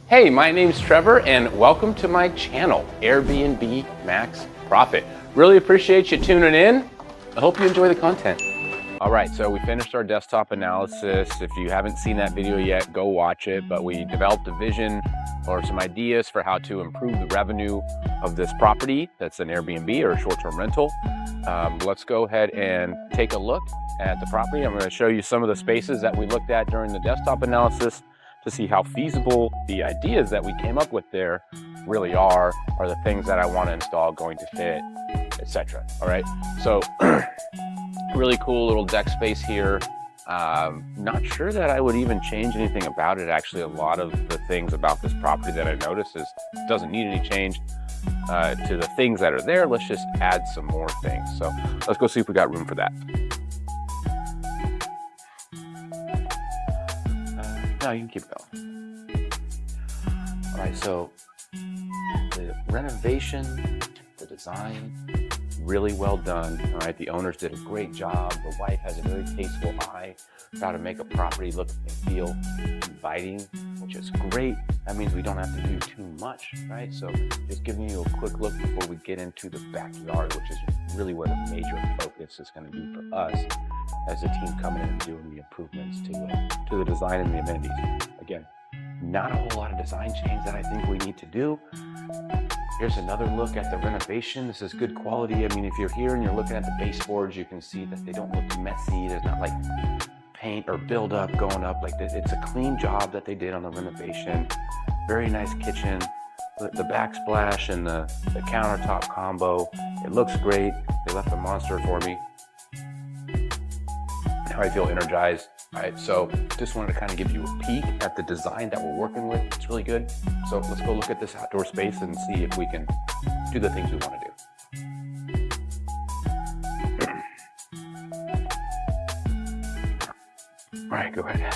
Hey, my name's Trevor and welcome to my channel, Airbnb Max Profit. Really appreciate you tuning in. I hope you enjoy the content. All right, so we finished our desktop analysis. If you haven't seen that video yet, go watch it. But we developed a vision or some ideas for how to improve the revenue of this property that's an Airbnb or a short-term rental. Let's go ahead and take a look at the property. I'm going to show you some of the spaces that we looked at during the desktop analysis to see how feasible the ideas that we came up with there really are the things that I want to install going to fit, etc. All right, so really cool little deck space here. Not sure that I would even change anything about it. Actually, a lot of the things about this property that I noticed is doesn't need any change to the things that are there. Let's just add some more things. So let's go see if we got room for that. No, you can keep going. All right, so the renovation, the design, really well done. All right, the owners did a great job. The wife has a very tasteful eye for how to make a property look and feel inviting, which is great. That means we don't have to do too much, right? So just giving you a quick look before we get into the backyard, which is really where the major focus is going to be for us as a team coming in and doing the improvements to the design and the amenities. Again, not a whole lot of design change that I think we need to do. Here's another look at the renovation. This is good quality. I mean, if you're here and you're looking at the baseboards, you can see that they don't look messy. There's not like paint or buildup going up like this. It's a clean job that they did on the renovation. Very nice kitchen. The backsplash and the countertop combo. It looks great. They left a monster for me. Now I feel energized. All right, so just wanted to kind of give you a peek at the design that we're working with. It's really good. So let's go look at this outdoor space and see if we can do the things we want to do. All right, go ahead.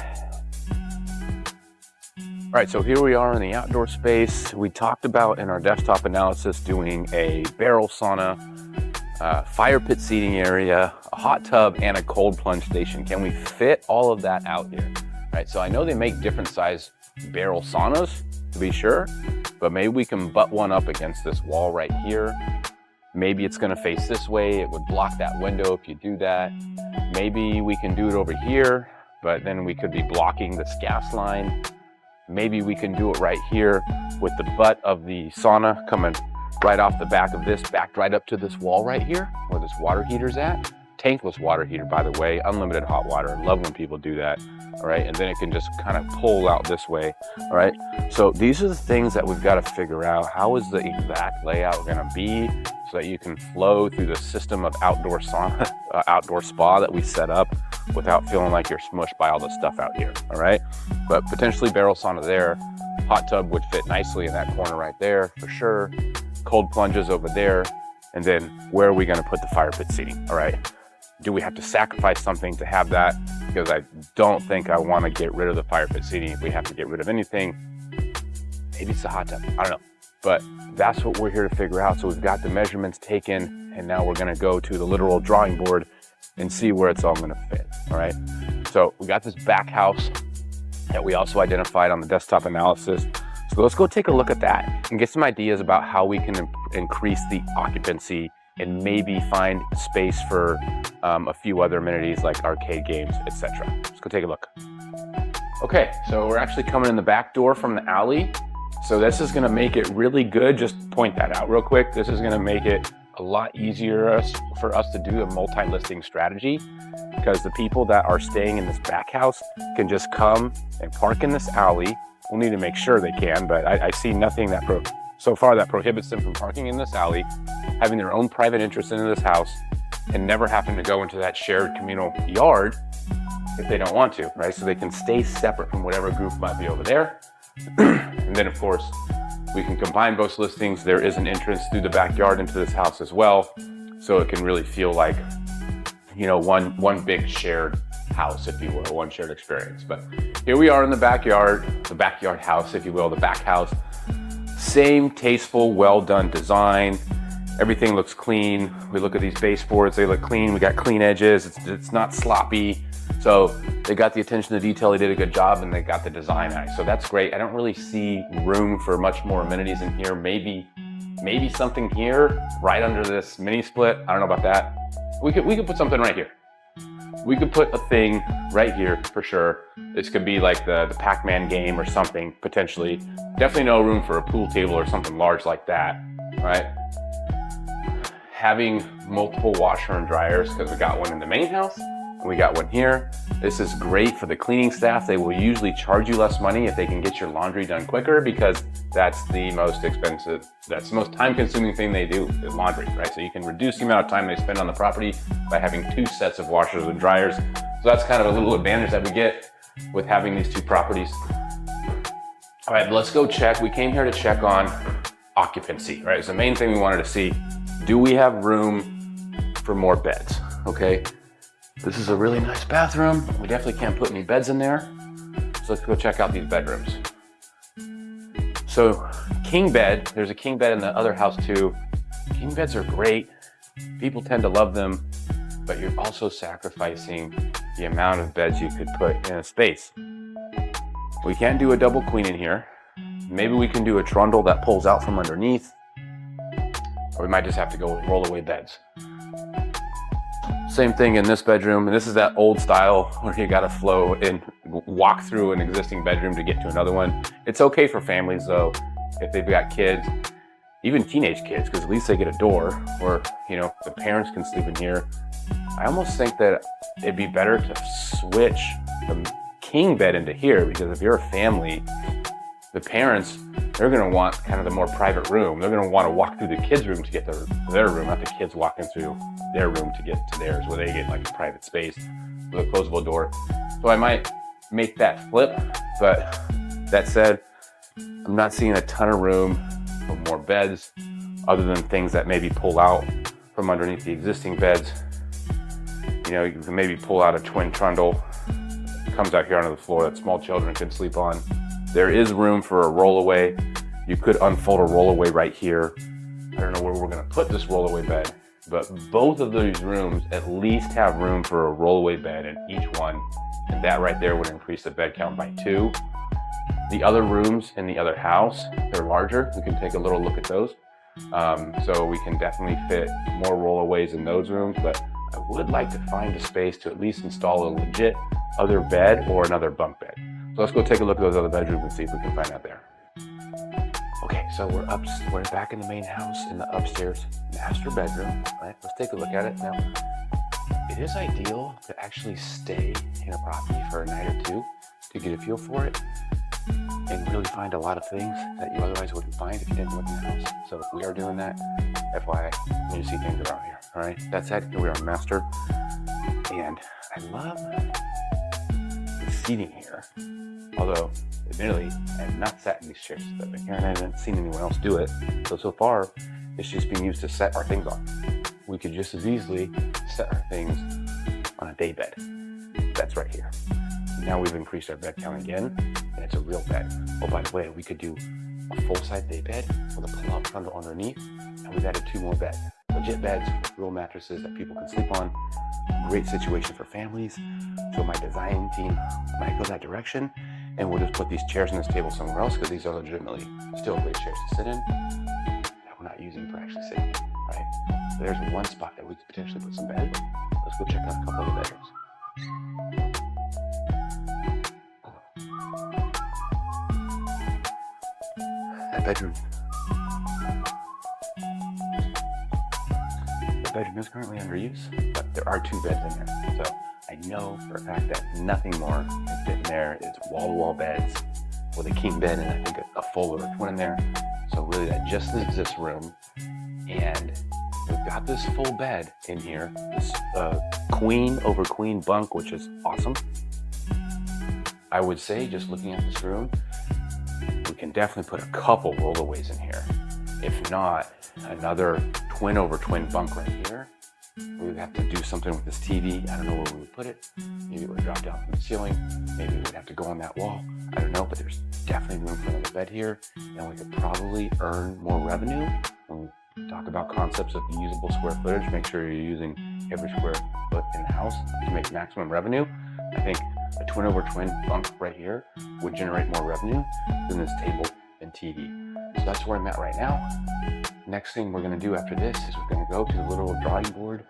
All right, so here we are in the outdoor space. We talked about in our desktop analysis doing a barrel sauna, fire pit seating area, a hot tub, and a cold plunge station. Can we fit all of that out here? Right, so I know they make different size barrel saunas, to be sure, but maybe we can butt one up against this wall right here. Maybe it's gonna face this way. It would block that window if you do that. Maybe we can do it over here, but then we could be blocking this gas line. Maybe we can do it right here with the butt of the sauna coming right off the back of this, backed right up to this wall right here where this water heater's at. Tankless water heater, by the way, unlimited hot water. I love when people do that. All right, and then it can just kind of pull out this way. All right, so these are the things that we've got to figure out. How is the exact layout going to be so that you can flow through the system of outdoor sauna, outdoor spa that we set up without feeling like you're smushed by all the stuff out here. All right, but potentially barrel sauna there. Hot tub would fit nicely in that corner right there for sure. Cold plunges over there. And then where are we going to put the fire pit seating? All right. Do we have to sacrifice something to have that? Because I don't think I want to get rid of the fire pit seating. If we have to get rid of anything, maybe it's the hot tub. I don't know. But that's what we're here to figure out. So we've got the measurements taken, and now we're going to go to the literal drawing board and see where it's all going to fit. All right. So we got this back house that we also identified on the desktop analysis. So let's go take a look at that and get some ideas about how we can increase the occupancy and maybe find space for a few other amenities like arcade games, etc. Let's go take a look. Okay, so we're actually coming in the back door from the alley. So this is gonna make it really good. Just point that out real quick. This is gonna make it a lot easier for us to do a multi-listing strategy because the people that are staying in this back house can just come and park in this alley. We'll need to make sure they can, but I see nothing that so far that prohibits them from parking in this alley, having their own private interest into this house, and never having to go into that shared communal yard if they don't want to, right? So they can stay separate from whatever group might be over there. And then of course, we can combine both listings. There is an entrance through the backyard into this house as well. So it can really feel like, you know, one big shared house, if you will, one shared experience. But here we are in the backyard house, if you will, the back house. Same tasteful, well done design. Everything looks clean. We look at these baseboards, they look clean. We got clean edges. It's not sloppy. So they got the attention to detail, they did a good job, and they got the design eye. So that's great. I don't really see room for much more amenities in here. Maybe something here right under this mini split. I don't know about that. We could put something right here. We could put a thing right here for sure. This could be like the Pac-Man game or something, potentially. Definitely no room for a pool table or something large like that, right? Having multiple washer and dryers, because we got one in the main house and we got one here. This is great for the cleaning staff. They will usually charge you less money if they can get your laundry done quicker, because that's the most expensive, that's the most time-consuming thing they do, is laundry, right? So you can reduce the amount of time they spend on the property by having 2 sets of washers and dryers. So that's kind of a little advantage that we get with having these 2 properties. All right, let's go check. We came here to check on occupancy, right? It's the main thing we wanted to see. Do we have room for more beds? Okay, this is a really nice bathroom. We definitely can't put any beds in there. So let's go check out these bedrooms. So king bed, there's a king bed in the other house too. King beds are great. People tend to love them, but you're also sacrificing the amount of beds you could put in a space. We can't do a double queen in here. Maybe we can do a trundle that pulls out from underneath, or we might just have to go with roll-away beds. Same thing in this bedroom, and this is that old style where you gotta flow and walk through an existing bedroom to get to another one. It's okay for families though, if they've got kids, even teenage kids, because at least they get a door, or the parents can sleep in here. I almost think that it'd be better to switch the king bed into here, because if you're a family, the parents, they're gonna want kind of the more private room. They're gonna wanna walk through the kids' room to get to their room, not the kids walking through their room to get to theirs, where they get like a private space with a closable door. So I might make that flip, but that said, I'm not seeing a ton of room for more beds, other than things that maybe pull out from underneath the existing beds. You can maybe pull out a twin trundle, comes out here onto the floor that small children can sleep on. There is room for a rollaway. You could unfold a rollaway right here. I don't know where we're gonna put this rollaway bed, but both of these rooms at least have room for a rollaway bed in each one. And that right there would increase the bed count by 2. The other rooms in the other house, they're larger. We can take a little look at those. So we can definitely fit more rollaways in those rooms, but I would like to find a space to at least install a legit other bed or another bunk bed. So let's go take a look at those other bedrooms and see if we can find that there. Okay, so we're back in the main house in the upstairs master bedroom. Right, let's take a look at it now. It is ideal to actually stay in a property for a night or 2 to get a feel for it and really find a lot of things that you otherwise wouldn't find if you didn't live in the house. So we are doing that. FYI, when you see things around here. All right, that said, here we are in master, and I love the seating here. Although, admittedly, I have not sat in these chairs since I've been here, and I haven't seen anyone else do it. So far, it's just being used to set our things on. We could just as easily set our things on a day bed. That's right here. Now we've increased our bed count again, and it's a real bed. Oh, by the way, we could do a full-size day bed with a pull-out trundle underneath, and we've added 2 more beds. Legit beds with real mattresses that people can sleep on. Great situation for families. So my design team might go that direction, and we'll just put these chairs and this table somewhere else, because these are legitimately still great chairs to sit in that we're not using for actually sitting in, right? So there's one spot that we could potentially put some beds. Let's go check out a couple of the bedrooms. That bedroom is currently under use, but there are 2 beds in there. So I know for a fact that nothing more can fit in there. It's wall-to-wall beds with a king bed and I think a full or a twin in there. So really that just leaves this room, and we've got this full bed in here, this queen over queen bunk, which is awesome. I would say, just looking at this room, we can definitely put a couple rollaways in here. If not, another twin over twin bunk right here. We would have to do something with this TV. I don't know where we would put it. Maybe it would drop down from the ceiling. Maybe it would have to go on that wall. I don't know, but there's definitely room for another bed here. And we could probably earn more revenue when we talk about concepts of usable square footage. Make sure you're using every square foot in the house to make maximum revenue. I think a twin over twin bunk right here would generate more revenue than this table and TV. So that's where I'm at right now. Next thing we're going to do after this is we're going to go to the little drawing board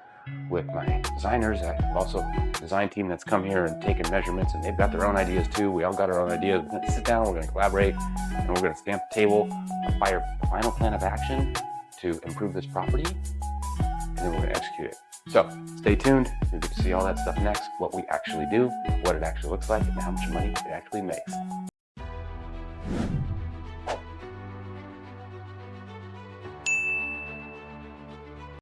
with my designers. I have also a design team that's come here and taken measurements, and they've got their own ideas too. We all got our own ideas. We're going to sit down, we're going to collaborate, and we're going to stamp the table, a final plan of action to improve this property, and then we're going to execute it. So stay tuned. You'll get to see all that stuff next, what we actually do, what it actually looks like, and how much money it actually makes.